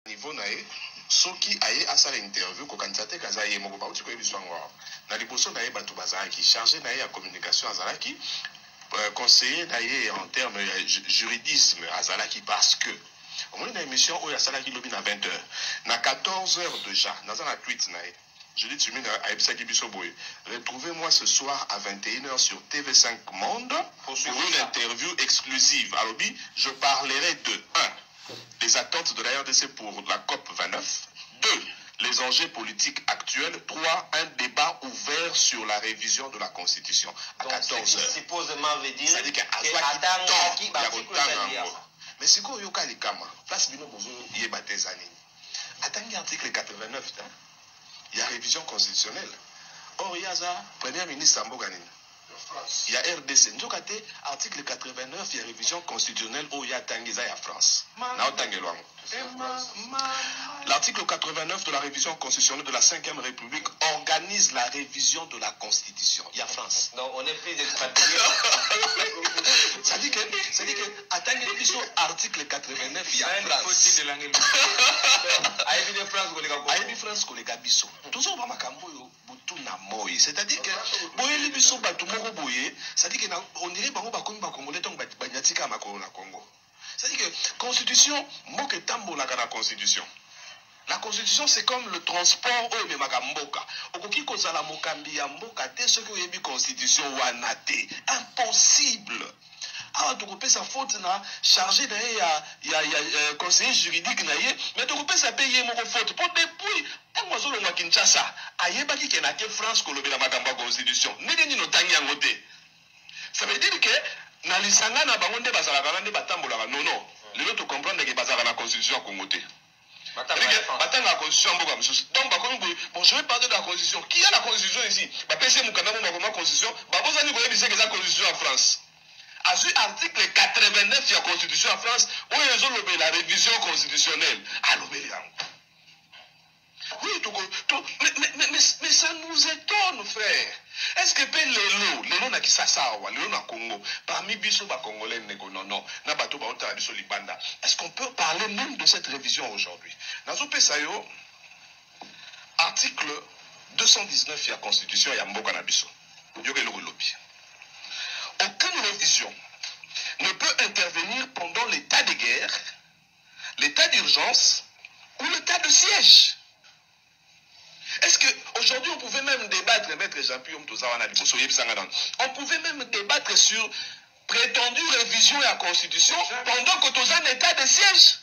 niveau nae soki aye asala interview ko kandidaté kaza ye moko ba uti ko ebiswango na liboso nae batu bazaki chargé nae ya communication azalaki conseiller nae en termes juridisme azalaki parce que au moins une émission où il y a salaki lobby na 20h na 14h déjà dans un tweet nae je dis tu mets à Ebisaki Bisoboy. Retrouvez-moi ce soir à 21h sur TV5 Monde pour une interview exclusive. Alors, je parlerai de 1. Les attentes de la RDC pour la COP 29. 2. Les enjeux politiques actuels. 3. Un débat ouvert sur la révision de la Constitution. À 14h. Supposément veut dire c'est-à-dire que mais c'est quoi Yoka Likama? Place Bino Bozo Yebatezani. Attendez article 89. Il y a révision constitutionnelle. Or, il y a ça, Premier ministre Amboganine. Il y a RDC. Article 89, il y a révision constitutionnelle où il y a Tangiza et France. L'article 89 de la révision constitutionnelle de la 5e République organise la révision de la Constitution. Il y a France. Donc, on est plus expatriés. Ça dit que, attendez, article 89, il y a France. France, collègue Bisso. Tout ça, on va m'acamboyo. C'est-à-dire que c'est-à-dire qu'on dirait que c'est-à-dire que constitution la constitution. La constitution c'est comme le transport impossible. Alors tu peux sa faute na chargé de conseiller juridique na mais tu peux sa payer mon faute pour depuis moi solo moi Kinshasa ayeba ki ke na ke France ko lobela makamba constitution ndenge ni notangi yango te. Ça veut dire que na lisanga na bango nde bazala kana nde batambola non lelo to comprendre que bazala na constitution Congo te. Batanga la constitution mboka misusu. Donc bon je vais parler de la constitution. Qui a la constitution ici? Ba pese mukanda mo ma constitution ba bozani ko yebise que la constitution en France. Azui article 89 de la Constitution en France, où ils ont levé la révision constitutionnelle. Oui, mais ça nous étonne, frère. Est-ce que les lots n'a qui s'assawa, les lots n'a Congo, parmi Bisso Congolais, non, n'a pas tout Libanda. Est-ce qu'on peut parler même de cette révision aujourd'hui? Dans Pesayo, article 219 de la Constitution, il y a Mboka Nabiso. Aucune révision ne peut intervenir pendant l'état de guerre, l'état d'urgence ou l'état de siège. Est-ce qu'aujourd'hui on pouvait même débattre, Maître Jean-Pierre, on pouvait même débattre sur prétendue révision de la Constitution pendant que nous sommes en état de siège,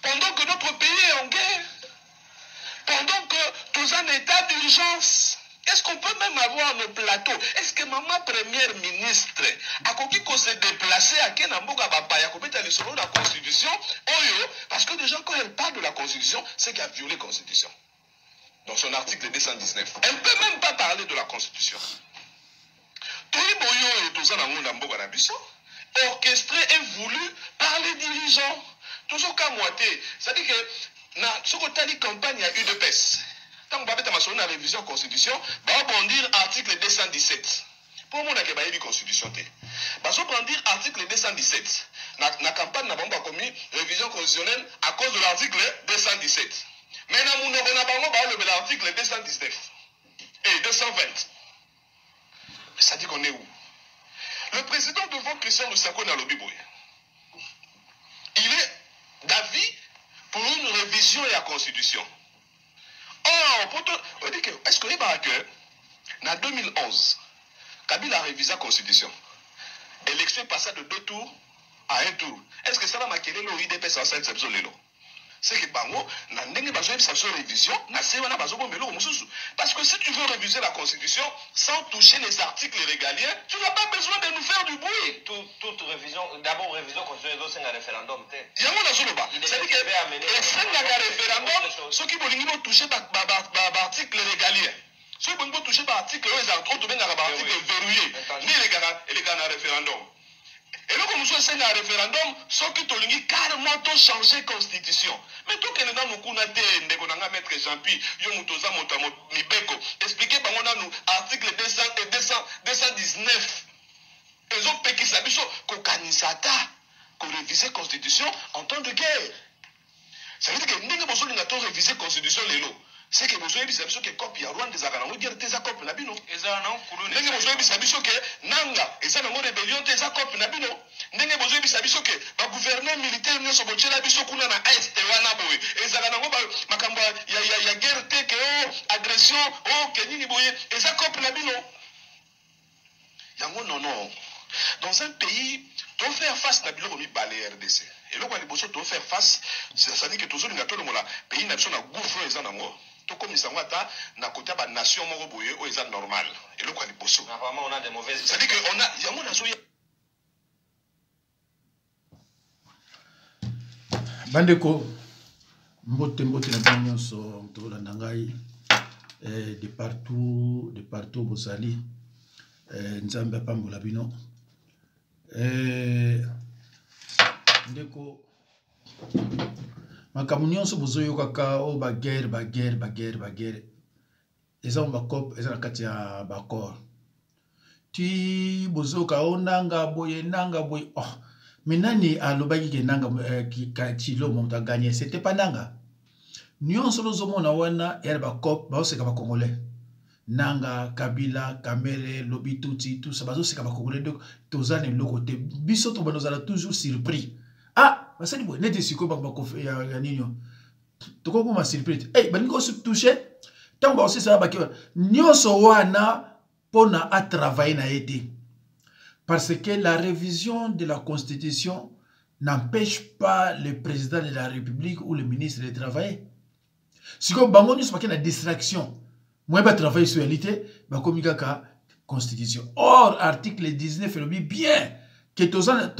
pendant que notre pays est en guerre, pendant que nous sommes en état d'urgence? Est-ce qu'on peut même avoir nos plateaux? Est-ce que maman première ministre a qu'on se déplacer à Kenamboga Bapaya, qu'on peut aller sur la Constitution? Parce que déjà quand elle parle de la Constitution, c'est qu'elle a violé la Constitution. Dans son article 219. Elle ne peut même pas parler de la Constitution. Orchestré et voulu par les dirigeants. Toujours qu'à moitié. C'est-à-dire que dans ce campagne, il y a eu de PES. Tant que vous avez la révision de la Constitution, vous allez brandir l'article 217. Pour moi, vous avez la Constitution. Vous allez brandir l'article 217. La campagne n'a pas commis révision constitutionnelle à cause de l'article 217. Mais nous avons l'article 219 et 220. Ça dit qu'on est où? Le président devant Christian Lusako n'a lobby boy. Il est d'avis pour une révision de la Constitution. Or, est-ce que en 2011, Kabila a révisé la Constitution. L'élection est passée de 2 tours à 1 tour. Est-ce que ça va marquer le IDP sans cette exception? C'est que Bango n'a pas de révision, parce que si tu veux réviser la Constitution sans toucher les articles régaliens, tu n'as pas besoin de nous faire du bruit. Toute révision, d'abord révision constitutionnelle, c'est un référendum. Il y a un c'est-à-dire que c'est un référendum, ceux qui veulent toucher l'article régalien. Ceux qui veulent toucher l'article verrouillé, les gars, un référendum. Et là, comme c'est un référendum, ceux qui ont carrément changé la Constitution. Mais tout le monde a maître Jean-Pierre, expliquez l'article 219. Ils ont péqué ça, ils ont révisé la Constitution en temps de guerre. Ça veut dire que ndenge bozo linga to réviser constitution lelo. C'est que bozo yebisa biso que copie ya Rwanda ezaka nango guerre te za copie na bino. ezala na nkulu Ndenge bozo yebisa biso que nanga eza nango rébellion te za copie na bino. Ndenge bozo yebisa biso que ba gouvernement militaire nyonso botiela biso kuna na est wana boye. Ezaka nango ba makambo ya guerre te que agression que nini boye eza copie na bino. Yango non. Dans un pays, tu dois faire face à biloko mi balé RDC. Et là, quand tu dois faire face, ça dit que tous les gâteaux de mon pays n'a besoin de gouffre et zanango. Tout comme ça, na côté de la nation moroboye, ou est normal. Et là, quand tu bosses. Apparemment, on a des mauvaises. Ça dit que on a, il y a mon asso. Bandeko, mbote na banyo so to la nangai de partout bosali nzambe pambola bino. Ndeko makambo nyonso bozoyo kaka o ba guerre eza ba cop eza na kati ya ba corps ti bozoka onanga boye oh menani alobaki ke nanga ka chilo monta gagner c'était pas nanga nyonso lozomona wana ya ba cop ba oseka ba congolais nanga Kabila Kamere Lobi Tuti tout ça bazo seka ba congolais donc tozane loko te biso to banozala toujours surpris basali boye nete siko ba ya ninyo toko ko ma surpris baniko se toucher tant ba osesa ba ke nyonso wana pona a travailler na été parce que la révision de la constitution n'empêche pas le président de la République ou le ministre de travailler. Si comme bango nyonso ba na distraction moi ba travailler sur réalité ba komika ka constitution. Or article 19 le dit bien que tozana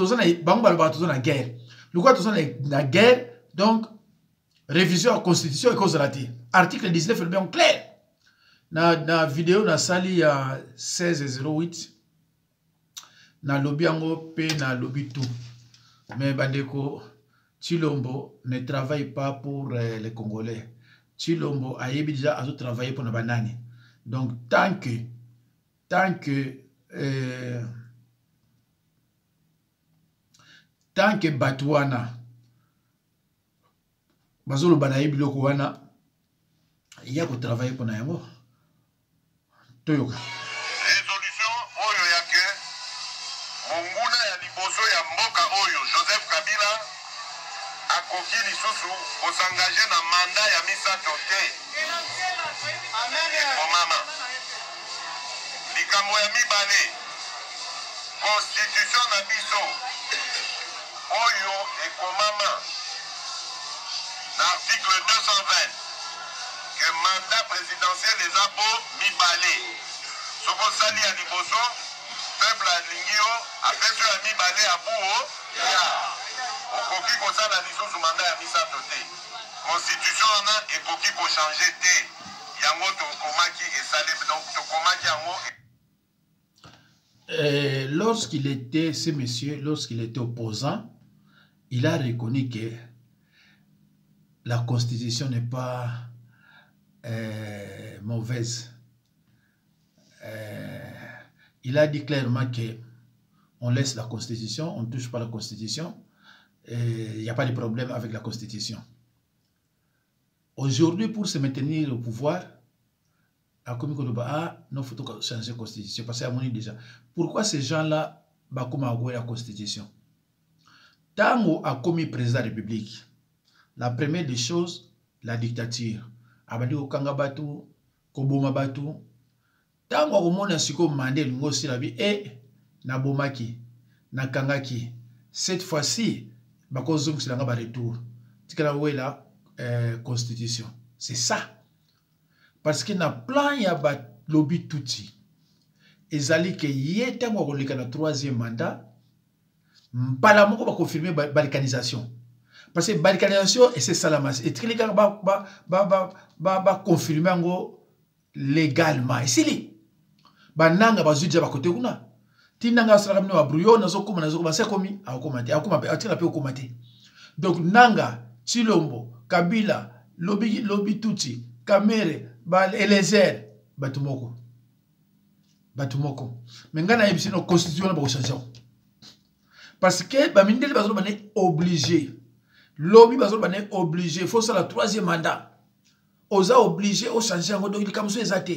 bango ba tozana guerre. Le quoi tozana la guerre donc révision de la constitution et cause raté. Article 19 le bien clair. Na vidéo na sali ya 1608 na lobby yango pe na lobby tout. Mais bandeko Chilombo ne travaille pas pour les Congolais. Chilombo a déjà à travailler pour les bananes. Donc tant que Batouana bazolo banaye biloko wana il y a ko travailler pour nayango toyoka résolution oyo yake monguna ya liboso ya mboka oyo Joseph Kabila akoki lisusu osangaje na mandat ya misato te mama likambo ya mibale constitution na biso oyo ekomama na article 220 que mandat présidentiel les abo mibale soko sali ya liboso peuple alingi yo apeso ya mibale abuo okoki kosala lisusu mandat ya misato te constitution wana ekoki kochange te yango tokomaki esale donc tokomaki yango. Lorsqu'il était, ce monsieur, lorsqu'il était opposant, il a reconnu que la constitution n'est pas mauvaise. Il a dit clairement que on laisse la constitution, on ne touche pas la constitution, il n'y a pas de problème avec la constitution. Aujourd'hui, pour se maintenir au pouvoir, à non, faut changer la constitution parce qu'il y a déjà. Pourquoi ces gens-là ont la constitution? Tango a commis président de la République. La première des choses, la dictature. Abadi okanga batu, koboma batu. Tango akomona siko mandé ngosi la bi na bomaki, na kangaki. Cette fois-ci, bakozong silanga ba retour. Tikala wela constitution. C'est ça. Parce que na plan ya ba lobby touti. Ezali ke yete ngo kolika na 3e mandat. Mbala moko ba confirmer balkanisation. Parce que balkanisation et c'est salamas. Et trilika ba confirmer ngo légalement. Et sili. Ba nanga ba zudja ba kote kuna. Tinanga sala kamino ba brouillon nazo koma se komi a komate. A koma atira pe komate. Donc nanga Chilombo, Kabila, lobby touti, Kamere, Elezer, Batumoko. Mais ngana yebisi no constitution na ba changer. Parce que ba mindele bazo bané obligé. Lobby on est obligé, il faut ça le troisième mandat. On a obligé au changer en donc comme ça exacté.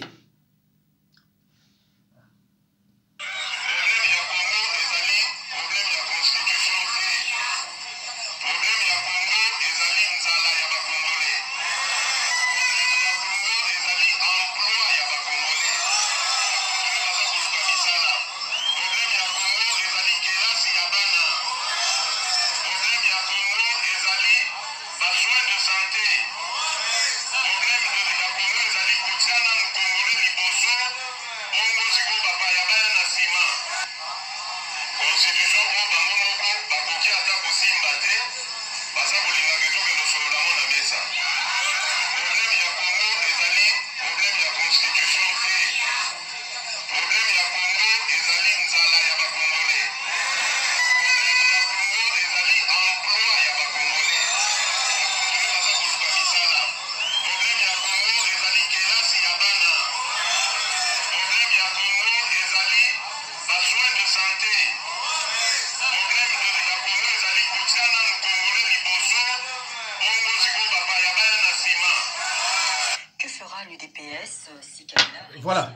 Voilà.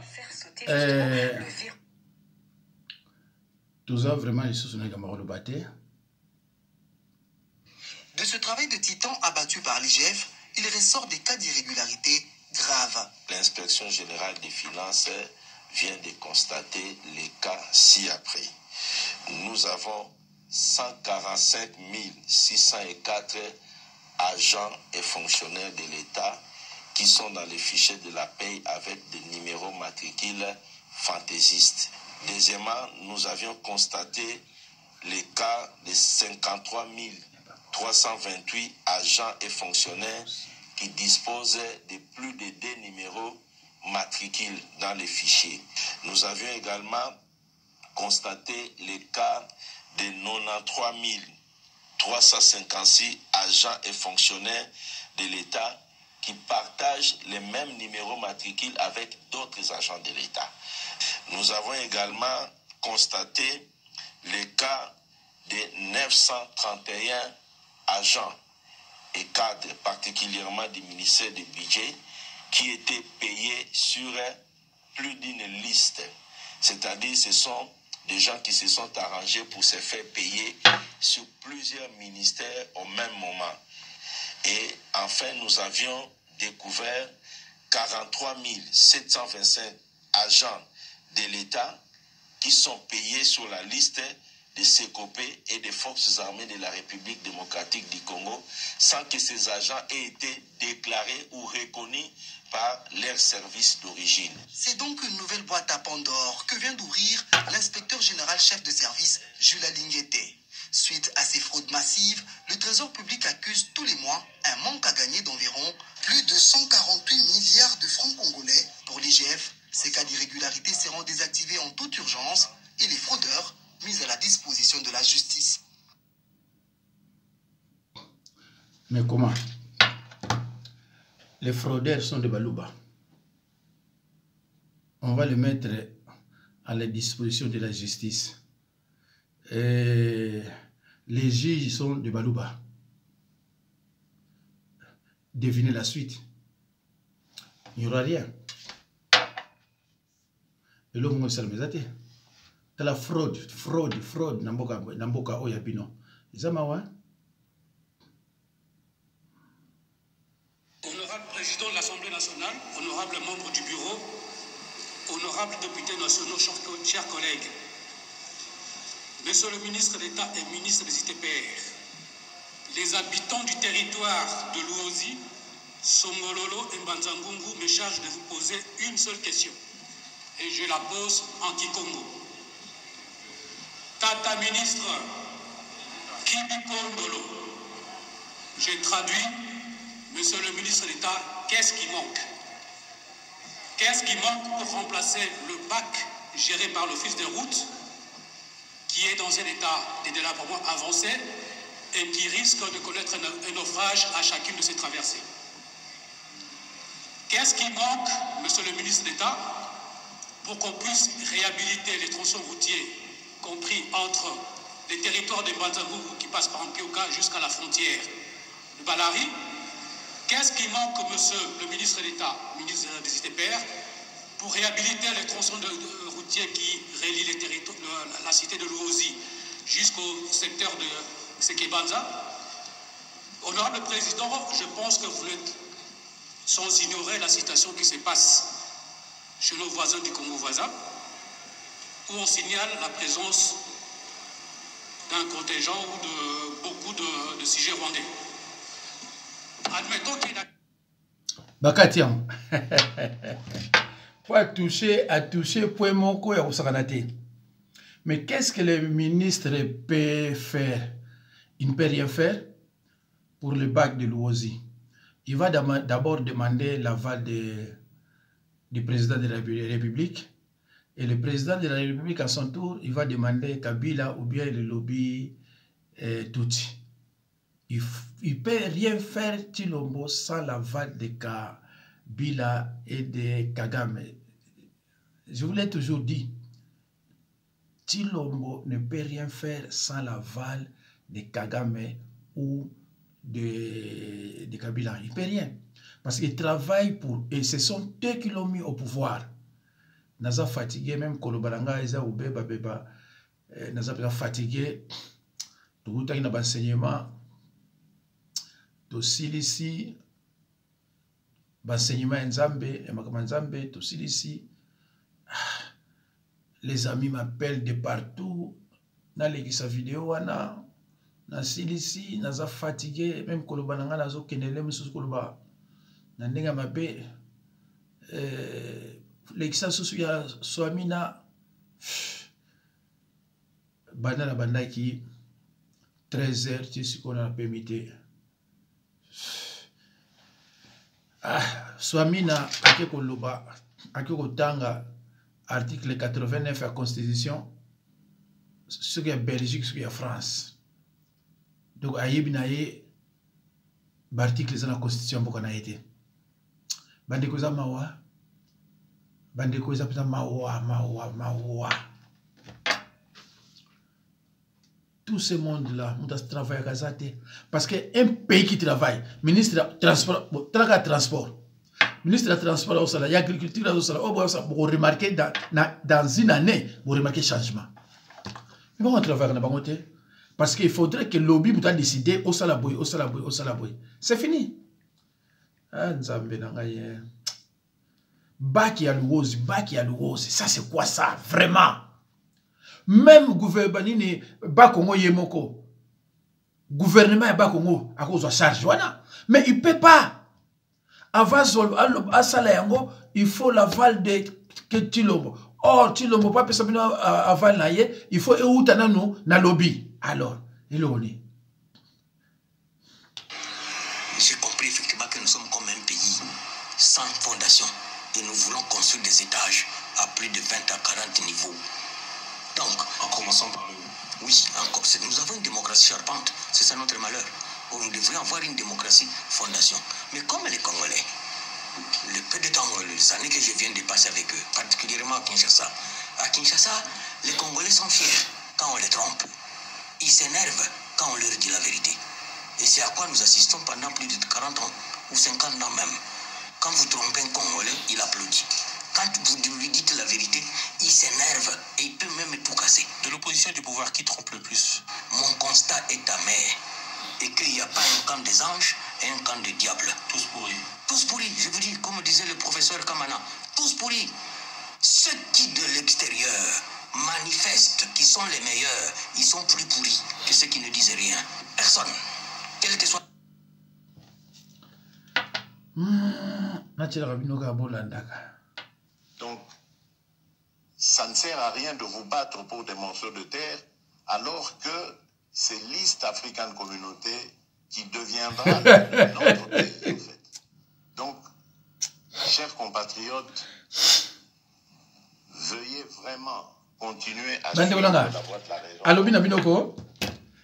Tout ça, vraiment, ils se sont battus. De ce travail de titan abattu par l'IGF, il ressort des cas d'irrégularité graves. L'inspection générale des finances vient de constater les cas ci-après. Nous avons 145 604 agents et fonctionnaires de l'État qui sont dans les fichiers de la paie avec des numéros matricules fantaisistes. Deuxièmement, nous avions constaté les cas de 53 328 agents et fonctionnaires qui disposent de plus de 2 numéros matricules dans les fichiers. Nous avions également constaté les cas de 93 356 agents et fonctionnaires de l'État qui partagent les mêmes numéros matricules avec d'autres agents de l'État. Nous avons également constaté les cas de 931 agents et cadres, particulièrement du ministère du Budget, qui étaient payés sur plus d'une liste. C'est-à-dire ce sont des gens qui se sont arrangés pour se faire payer sur plusieurs ministères au même moment. Et enfin, nous avions découvert 43 725 agents de l'État qui sont payés sur la liste des CECOP et des forces armées de la République démocratique du Congo sans que ces agents aient été déclarés ou reconnus par leur service d'origine. C'est donc une nouvelle boîte à Pandore que vient d'ouvrir l'inspecteur général chef de service Jules Alinguete. Suite à ces fraudes massives, le Trésor public accuse tous les mois un manque à gagner d'environ plus de 148 milliards de francs congolais. Pour l'IGF, ces cas d'irrégularité seront désactivés en toute urgence et les fraudeurs mis à la disposition de la justice. Mais comment? Les fraudeurs sont de Balouba. On va les mettre à la disposition de la justice. Et les juges sont de Balouba. Devinez la suite. Il n'y aura rien. Et l'homme est salmezate. C'est la fraude, Namboka Oyabino. Zamawa. Honorable Président de l'Assemblée nationale, honorable membre du bureau, honorables députés nationaux, chers collègues, Monsieur le ministre d'État et ministre des ITPR, les habitants du territoire de Luozi, Songololo et Mbanzangungu me chargent de vous poser une seule question. Et je la pose en Kikongo. Tata ministre Kibikondolo, j'ai traduit, Monsieur le ministre d'État, qu'est-ce qui manque? Qu'est-ce qui manque pour remplacer le bac géré par l'Office des routes, qui est dans un état de délabrement avancé et qui risque de connaître un naufrage à chacune de ses traversées? Qu'est-ce qui manque, Monsieur le ministre d'État, pour qu'on puisse réhabiliter les tronçons routiers, compris entre les territoires de Mbanzangungu qui passent par Mpioka jusqu'à la frontière de Balari. Qu'est-ce qui manque, monsieur le ministre d'État, ministre des ITPR, pour réhabiliter les tronçons routiers qui relient les territoires, la cité de Luozi jusqu'au secteur de Sekebanza? Honorable Président, je pense que vous êtes sans ignorer la situation qui se passe chez nos voisins du Congo voisin, où on signale la présence d'un contingent ou de beaucoup de sujets rwandais. Admettons qu'il y a... Bakatiam. Pour toucher, pour moko ya kusakanate. Mais qu'est-ce que le ministre peut faire? Il ne peut rien faire pour le bac de Luozi. Il va d'abord demander l'aval du président de la République. Et le président de la République, à son tour, il va demander Kabila ou bien le lobby Tutsi. Il ne peut rien faire, Tshilombo, sans l'aval de Kabila et de Kagame. Je vous l'ai toujours dit, Tshilombo ne peut rien faire sans l'aval de Kagame ou de Kabila. Il ne peut rien. Parce qu'il travaille pour... Et ce sont eux qui l'ont mis au pouvoir. Naza fatigué, même Kolobalanga, Eza ou Beba Beba, Naza fatigué, tout le temps, enseignement, tout ici, enseignement Nzambe, et Nzambe, tout ici. Les amis m'appellent de partout, dans les vidéo, na silisi, naza fatigué, même Kolobalanga, nazo kenele, monsieur Koloba, nandenga mabe, l'exa susu ya Swamina banda banda qui 13h tu sais qu'on a permis Swamina akeko loba akeko tanga article 89 de la constitution ce qui est Belgique ce qui est France donc ayebi na ye article de la constitution pour qu'on a été bande ko za mawa bande ko za pita mawa tout ce monde là on doit travailler à Kazate parce que un pays qui travaille ministre transport transport ministre de transport au salaire agriculture au salaire vous remarquez dans une année vous remarquez changement mais on travaille na bangote parce qu'il faudrait que lobby puisse décider au salaire boy c'est fini ah nzambe na ngai Baki à Luozi, ça c'est quoi ça, vraiment? Même gouvernement Bakongo Yemoko, gouvernement Bakongo à cause de charge, voilà. Mais il ne peut pas. Avant à Salayango, il faut l'aval de Tshilombo. Or, Tshilombo pas peut aval na ye, il faut eutana nous na lobby. Alors, il est. J'ai compris effectivement que nous sommes comme un pays sans fondation. Et nous voulons construire des étages à plus de 20 à 40 niveaux. Donc, en commençant par nous. Oui, nous avons une démocratie charpente, c'est ça notre malheur. Nous devrions avoir une démocratie fondation. Mais comme les Congolais, le peu de temps, les années que je viens de passer avec eux, particulièrement à Kinshasa, les Congolais sont fiers quand on les trompe. Ils s'énervent quand on leur dit la vérité. Et c'est à quoi nous assistons pendant plus de 40 ans, ou 50 ans même. Quand vous trompez un Congolais, il applaudit. Quand vous lui dites la vérité, il s'énerve et il peut même tout casser. De l'opposition du pouvoir, qui trompe le plus? Mon constat est amer. Et qu'il n'y a pas un camp des anges et un camp des diables. Tous pourris. Tous pourris, je vous dis, comme disait le professeur Kamana, tous pourris. Ceux qui de l'extérieur manifestent qu'ils sont les meilleurs, ils sont plus pourris que ceux qui ne disent rien. Personne. Quel que soit... Donc, ça ne sert à rien de vous battre pour des morceaux de terre, alors que c'est l'East African Communauté qui deviendra notre pays, en fait. Donc, chers compatriotes, veuillez vraiment continuer à suivre la voie de la raison. Alobina Binoko,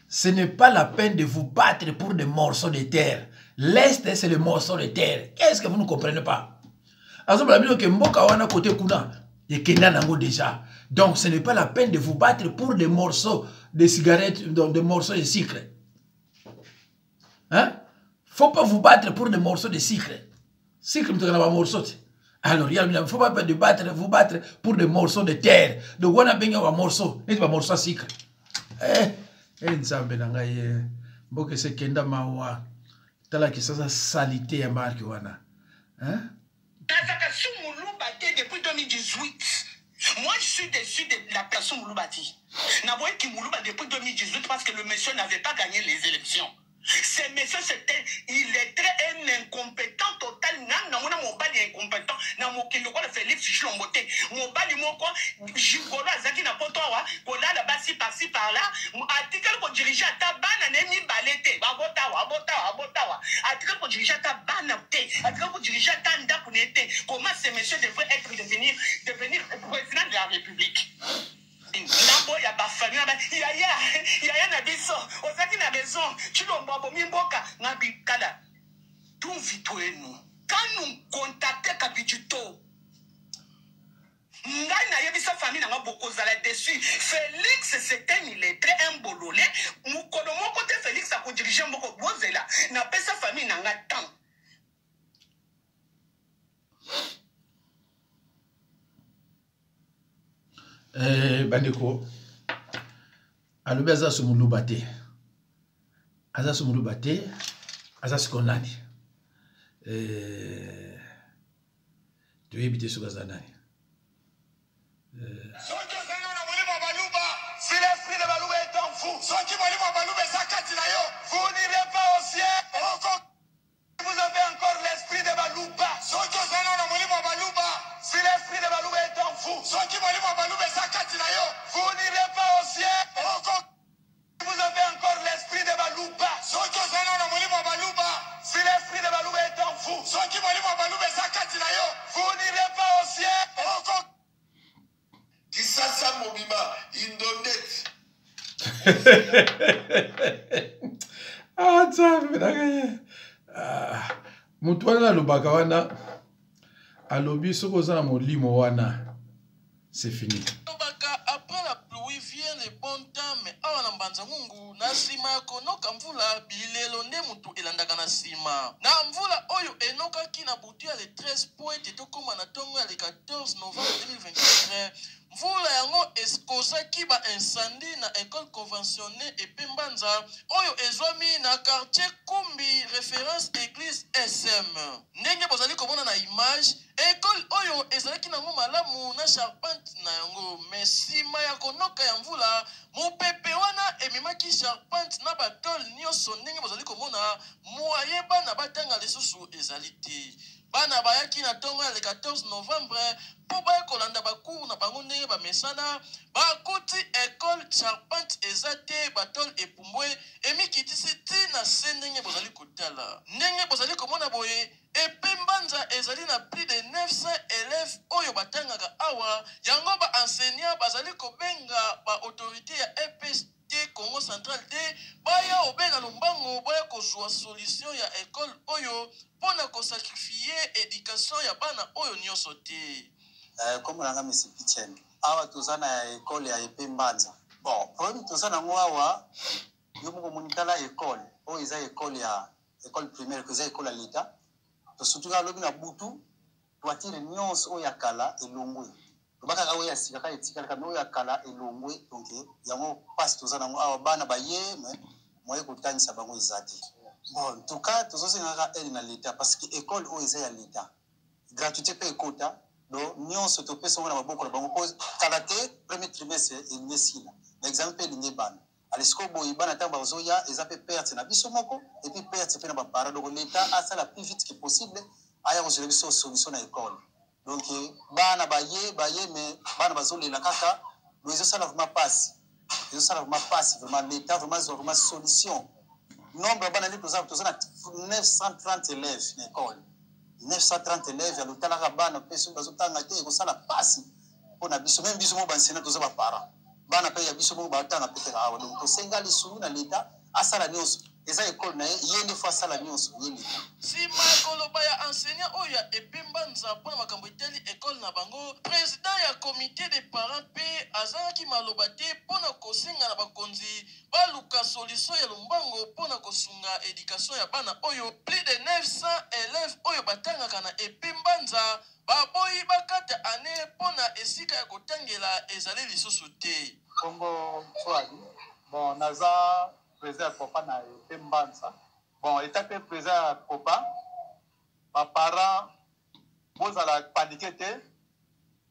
ce n'est pas la peine de vous battre pour des morceaux de terre. L'Est, c'est le morceau de terre. Qu'est-ce que vous ne comprenez pas? Déjà. Donc, ce n'est pas la peine de vous battre pour des morceaux de cigarettes, des morceaux de sucre. Hein? faut pas vous battre pour des morceaux de sucre. Sucre, vous avez un morceau. Alors, il ne faut pas vous battre pour des morceaux de terre. Donc, on a besoin d'un morceau. Et un morceau de sucre. Nzambe na ngai mboke se kenda mawa tala ki sasa salité ya marque wana hein Nazaka Soumouloubati depuis 2018. Moi je suis déçu de la personne Mouloubati. Naboye ki Moulouba depuis 2018 parce que le monsieur n'avait pas gagné les élections. Ce monsieur, il est très incompétent total. Mon bali incompétent. Mon Félix Chilombote. Mon bali moko Jigolo Azaki na potowa. Kola la basi par-ci par-là. Article pour diriger à Tabana nemi balete. Babotawa. Article pour diriger à Tabana te. Article pour diriger à Tanda Punete. Comment ce monsieur devrait être devenir président de la République? Naboya bafani yaya na biso ozaki na maison chilombo mimboka na bikala tout vitoenu quand nous contacter Capituto ngai na yebisa famille na boko zala dessus Félix c'était il est très imbololé mukolo moko te Félix a ko diriger mboko bozela na pesa famille na ngatan bandeko alobi aza Soumoulouba te aza sikonani toyebi te soki aza nani Si l'esprit de Balouba est en vous, ceux qui vont dire Balouba Zakatinayo, vous n'irez pas au ciel. Vous avez encore l'esprit de Balouba. Si l'esprit de Balouba est en vous, ceux qui vont dire Balouba Zakatinayo, vous n'irez pas au ciel. Vous avez encore l'esprit de Balouba. Si l'esprit de Balouba est en vous, ceux qui vont dire Balouba Zakatinayo, vous n'irez pas au ciel. Kisasa Mobima, Indonet. mutu wana alobaka wana alobi soki oza na molimo wana c'est fini. Après la pluie vient le bon temps, mais awa na mbanza mungu na nsima ya konoka mvula bilelo nde mutu elandaka na nsima na mvula oyo enokaki na butu ya le 13 po ete tokóma na ntongo ya le 14 novembre 2024 mvula yango ekozaki ba incendie na école conventionnée epe mbanza oyo ezwami na quartier Kumbi référence église SM ndenge bozali komona na image école oyo ezalaki nango malamu na charpente na yango mais nsima ya konoka ya mvula mopepe wana ememaki charpente na batole nyonso ndenge bozali komona moye bana batanga lisusu ezali te bana bayaki na ntongo ya le 14 novembre mpo baya kolanda bacour na bango ndenge bamesana bakuti école charpente eza te batole epumbwe emikitisi ti na se ndenge bozali kotala ndenge bozali komona boye epe mbanza ezali na plus de 900 élèves oyo batangaka awa yango baenseignant bazali kobenga baautorité ya EPST Congo Central te baya obenga lombango baya kozwa solution ya école oyo mpona kosakrifie éducation ya bana oyo nyonso te comme nanga mesi Pichen awa toza na école ya epe mbanza bon problème toza nango awa yo moko monikala école oyo eza école ya école primaire ko eza école ya l'État tosutuka lobi na butu toatire nyonso oyo ya kala elongwe tobakaka oyo ya sika kaka etikala kama oyo ya kala elongwe donc yango pasi toza nango awa bana baye mais moye kotangisa bango eza te bon en tout cas tozosengaka aide na l'État parce que école oyo eza ya l'État gratuité mpe ekota donc nyonso topesa ngo na maboko na bango po kala te premier trimestre elingi esila na examen mpe elingi ebana alesiko boye bana ntango bazoya eza mpe perte na biso moko epuis perte mpe na bapara donc l'État asala plus vite que possible aya kozela biso solution na école donc bana baye mais bana bazolela kaka donc ezosala vraiment passe vraiment l'État vraiment solution nombre bana nde toza na 930 élèves na école 930 élèves ya lotalaka bana mpe soki bazotanga te ekosala pasi mpona biso même biso moko bansena toza baparent bana mpe ya biso moko batanga peteka awa donc tosenga lisulu na l'État asala nyonso eza école na ye nde fo asala nyonso ye l'État nsima ya koloba ya enseignant ya epembanza mpona makambo etali école na bango président ya comité des parents mpe azalaki maloba te mpona kosenga na bakonzi baluka solution ya lombango mpona kosunga éducation ya bana oyo plus de 900 élèves oyo batangaka na epembanza baboyi bakata ane mpona esika ya kotangela ezali lisusu te. Kongo swali bon naza président ya copa na epembanza bon état président ya copa baparents bozala paniqué te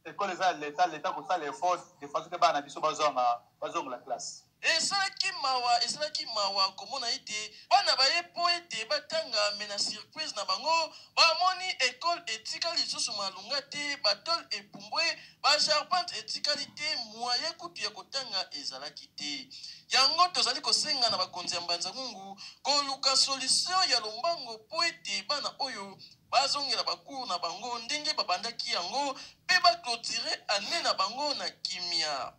école eza l'état kosala effort de façon ke bana biso bazonga la classe. esalaki mawa komona ete bana baye po ete batanga me na surprise na bango bamoni école etikali lisusu malunga te batole epumbwe bacharpente etikali te moye kutu ya kotanga ezalaki te. Yango tozali kosenga na bakonzi ya Mbanza-Ngungu koluka solution ya lombango po ete bana oyo bazongela bacours na bango ndenge babandaki yango mpe baclotire ane na bango na kimia.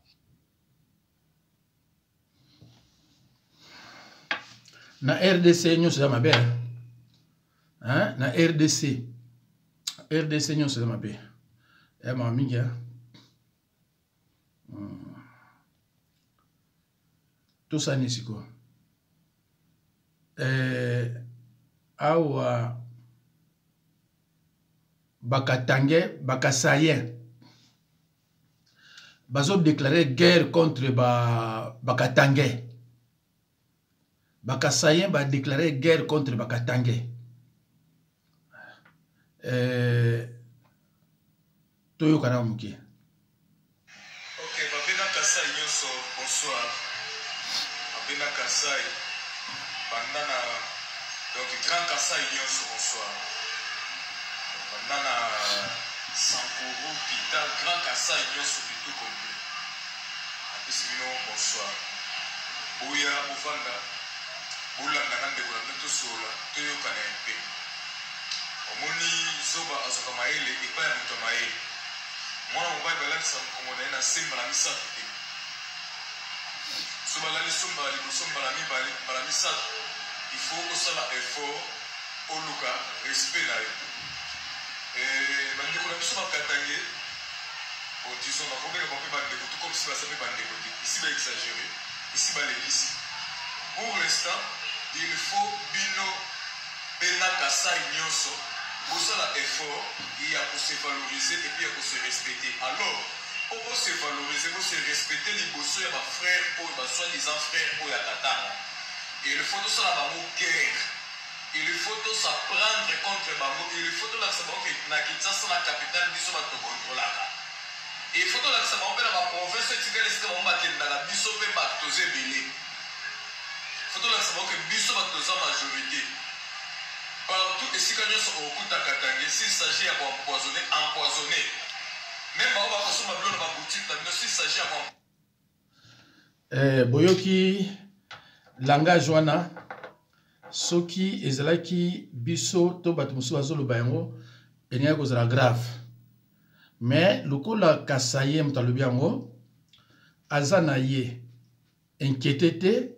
Na RDC nyonso eza mabe na RDC nyonso eza mabe mama mingi tosani siko awa bakatange bakasayen bazo déclarer guerre contre bakatange. Bakasayen va déclarer guerre contre Bakatange. Toyo kana muke. Ok, Babena Kasai Nyoso, bonsoir. Babena Kasai, Bandana, donc Grand Kasai Nyoso, bonsoir. Bandana Sankoro, Pita, Grand Kasai Nyoso, tout compris. Apisino, bonsoir. Bouya, Moufanda. Boulanga na ndeko na tosola toyokana mpe omoni zoba azoka maele epa ya moto maele mwana mobali balakisa mokongo na ye na semba na misato te so balali somba liboso mbala mibale mbala misato il faut osala effort oluka respect na yo bandeko na biso bakatange disons bakobenga bape bandeko tout comme si baza mpe bandeko te isi baexagéré isi balekisi pour l'instant il faut bino bena Kasai nyonso bosala effort ya ko se valoriser et puis ya ko se respecter. Alors pour se valoriser, pour se respecter liboso ya ba frère ou ba soi-disant frère ou ya katana. Il faut tout ça la guerre. Il faut tout ça prendre contre bango. Il faut tout la savoir que na Kinshasa la capitale biso ba to contrôlaka. Il faut tout la savoir que la province tikale c'est ba bakenda la biso pe ba toze belé. Il faut savoir que biso batoza majorité partout et si kanyo so okuta katange s'il s'agit d'empoisonner même ba ba koso mablo na ba boutique na s'il s'agit boyoki langage wana soki ezalaki biso to bato mosusu bazoloba yango eningai kozala grave mais lokola Kasaye moto alobi yango aza na ye inquiété te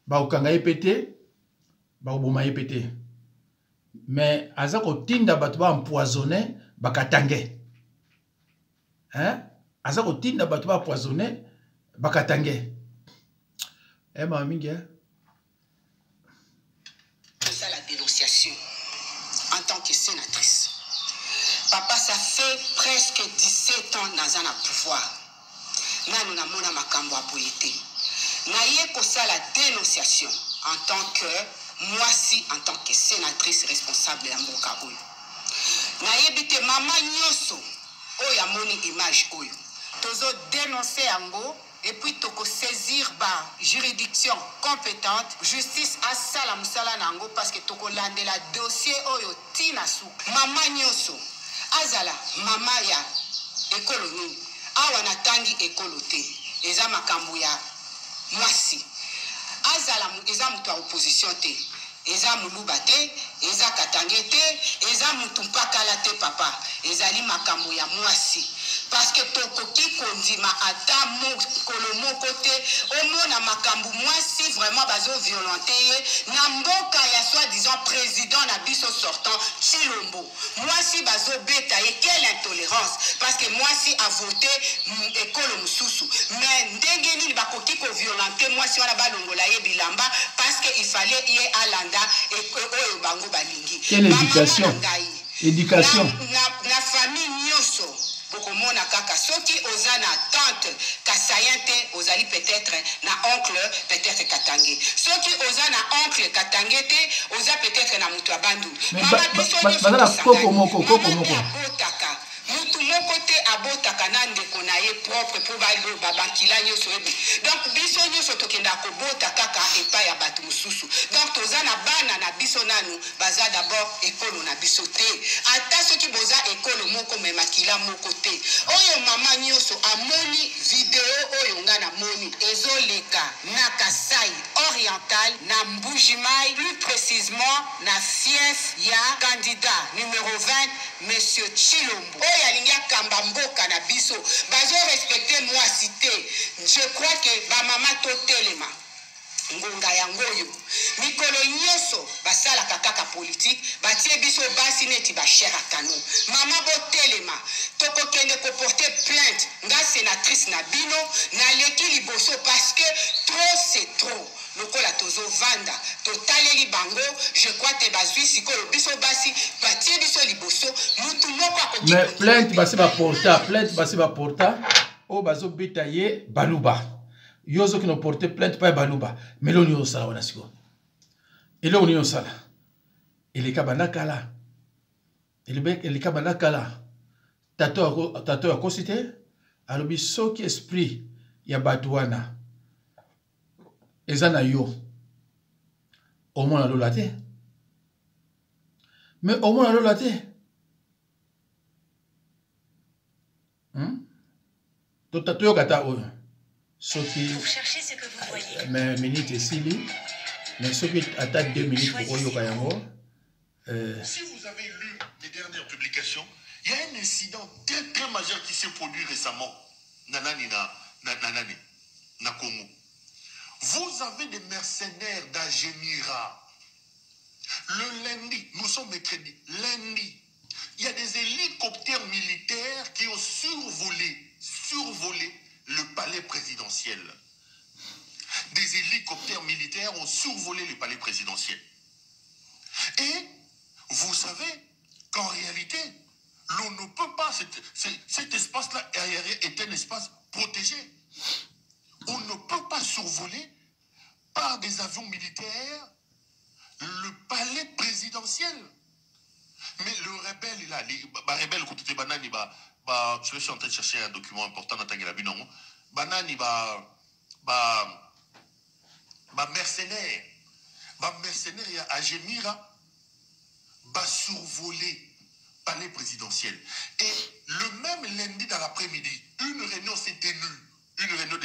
baokanga ye pete baoboma ye pete mais aza kotinda bato baempoisonne bakatange aza kotinda bato baempoisonne bakatange mama mingi ça la dénonciation en tant que sénatrice. Papa, ça fait presque 17 ans dans un pouvoir. Nous avons makambo a poété. Naye ça la dénonciation en tant que moi si en tant que sénatrice responsable de la Mokaoui. Naye bite maman nyoso oya moni image oyo. Tozo dénoncer ango et puis toko saisir ba juridiction compétente justice à sala musala nango parce que toko lande la dossier oyo tina su. Maman nyoso azala mama ya ekolo nini awa natangi ekolo te eza makambo ya mwasi azala eza mutu ya opposition te eza muluba te eza katange te eza mutu mpakala te papa ezali makambo ya mwasi parce que tokoki kondima ata kolomo côté au mona makambu moi si vraiment bazo violenté na mboka ya soi-disant président na biso sortant Chilombo moi si bazo beta et quelle intolérance parce que moi si a voté école mususu mais ndengeni bakoki ko violenter moi si wana balongola ye bilamba parce que il fallait y alanda et oyo bango balingi quelle éducation na famille nyoso bokomona kaka soki oza na tante kasayante ozali peut-être na oncle peut-être katange soki oza na oncle katange te oza peut-être na mutu abandu mama biso mutu moko te abotaka na ndeko na ye propre po baloba bakila nyonso ebe donc biso nyonso tokenda kobota kaka epai ya bato mosusu donc toza na bana na biso nanu baza d'abord ekolo na biso te ata soki boza ekolo moko me makila moko te oyo mama nyonso amoni video oyo nga na moni ezoleka na Kasai oriental na Mbujimai plus précisément na fief ya candidat numéro 20 monsieur Chilombo oyo alingi akamba mboka na biso bazo respecter moi cité je crois que ba mama totelema ngonga ya ngoyo mikolo nyoso basalaka kaka politique batie biso basi neti ba cher akano mama botelema tokokende ko porter plainte nga sénatrice na bino na leki liboso parce que trop c'est trop lokola tozo vanda totaleli bango je crois que bazwi sikolo biso basi batie biso liboso mutu moko akoki mais plainte basi ba porta o bazo betaye baluba yozo qui nous porté plainte pas baluba mais l'on yo sala wana siko et là on yo sala et les kabana kala et les kabana kala tato a considéré alobi soki esprit ya batwana ezana yo au moins lola te mais au moins lola te tato yo kata oyo Vous cherchez ce que vous voyez. Mais minute ici, mais ce qui attaque 2 minutes pour Oyo Kayango. Si vous avez lu les dernières publications, il y a un incident très très majeur qui s'est produit récemment. Nanani na Congo. Vous avez des mercenaires d'Agemira. Le lundi, nous sommes mercredi, lundi, il y a des hélicoptères militaires qui ont survolé le palais présidentiel. Des hélicoptères militaires ont survolé le palais présidentiel. Et vous savez qu'en réalité, l'on ne peut pas, cet espace-là est un espace protégé. On ne peut pas survoler par des avions militaires le palais présidentiel. Mais le rebelle, il a les rebelles, je suis en train de chercher un document important dans la Binongo. Banani, mercenaire. Mercenaire, il y a Agemira, survolé palais présidentiel. Et le même lundi dans l'après-midi, une réunion s'est tenue. Une réunion